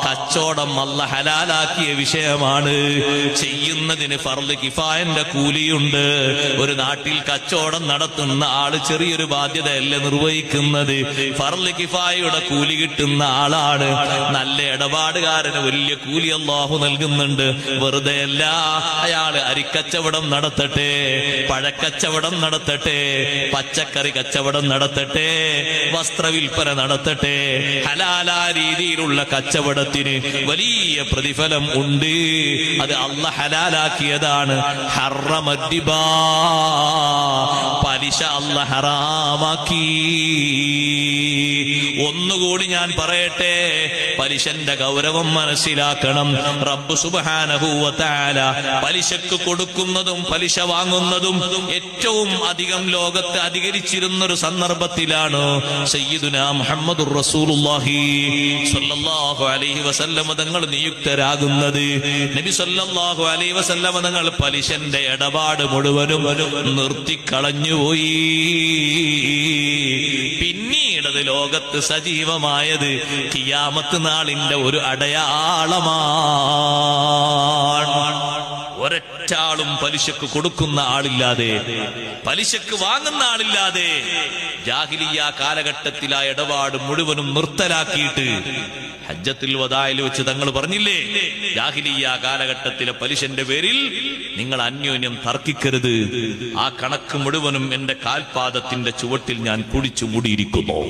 കച്ചവടം അല്ലാഹ് ഹലാലാക്കിയ വിഷയമാണ്. ചെയ്യുന്നതിന് ഫർള് കിഫായന്റെ കൂലിയുണ്ട്. ഒരു നാട്ടിൽ കച്ചവടം നടത്തുന്ന ആള് ചെറിയൊരു ബാധ്യതയല്ല നിർവഹിക്കുന്നത്, ഫർള് കിഫായയുടെ കൂലി കിട്ടുന്ന ആളാണ്. നല്ല ഇടപാടുകാരന് വലിയ കൂലി അല്ലാഹു നൽകുന്നുണ്ട്. വെറുതെ അല്ല. അയാള് അരിക്കച്ചവടം നടത്തട്ടെ, പഴക്കച്ചവടം നടത്തട്ടെ, പച്ചക്കറി കച്ചവടം നടത്തട്ടെ, വസ്ത്രവിൽപ്പന നടത്തട്ടെ, ഹലാലാ രീതിയിലുള്ള കച്ചവടത്തിന് വലിയ പ്രതിഫലം ഉണ്ട്. അത് അല്ലാഹ് ഹലാലാക്കിയതാണ്. ഹറമദ്ദിബാ, പലിശ അല്ലാഹ് ഹറാമാക്കി. ഒന്നുകൂടി ഞാൻ പറയട്ടെ, പലിശന്റെ ഗൗരവം മനസ്സിലാക്കണം. റബ്ബ് സുബ്ഹാനഹു വ തആല പലിശക്ക് കൊടുക്കുന്നതും പലിശ വാങ്ങുന്നതും ഏറ്റവും അധികം ലോകത്ത് അധികരിച്ചിരുന്നൊരു സന്ദർഭത്തിലാണ് സയ്യിദുനാ മുഹമ്മദുർ റസൂലുള്ളാഹി സ്വല്ലല്ലാഹു അലൈഹി വസല്ലം തങ്ങൾ നിയുക്തരാകുന്നത്. നബി സ്വല്ലല്ലാഹു അലൈഹി വസല്ലം തങ്ങൾ പലിശന്റെ ഇടപാട് മുഴുവനും നിർത്തിക്കളഞ്ഞുപോയി. പിന്നീടത് ലോകത്ത് സജീവമായത് ഖിയാമത്ത് നാളിന്റെ ഒരു അടയാളമാണ്. ഒരൊറ്റാളും പലിശക്ക് കൊടുക്കുന്ന ആളില്ലാതെ, പലിശക്ക് വാങ്ങുന്ന ആളില്ലാതെ ജാഹിലിയ്യ കാലഘട്ടത്തിൽ ആ ഇടപാട് മുഴുവനും നിർത്തലാക്കിയിട്ട് ഹജ്ജത്തുൽ വദായിൽ വെച്ച് തങ്ങൾ പറഞ്ഞില്ലേ, ജാഹിലിയ്യ കാലഘട്ടത്തിലെ പലിശന്റെ പേരിൽ നിങ്ങൾ അന്യോന്യം തർക്കിക്കരുത്. ആ കണക്ക് മുഴുവനും എന്റെ കാൽപാദത്തിന്റെ ചുവട്ടിൽ ഞാൻ കുടിച്ചു മൂടിയിരിക്കുന്നു.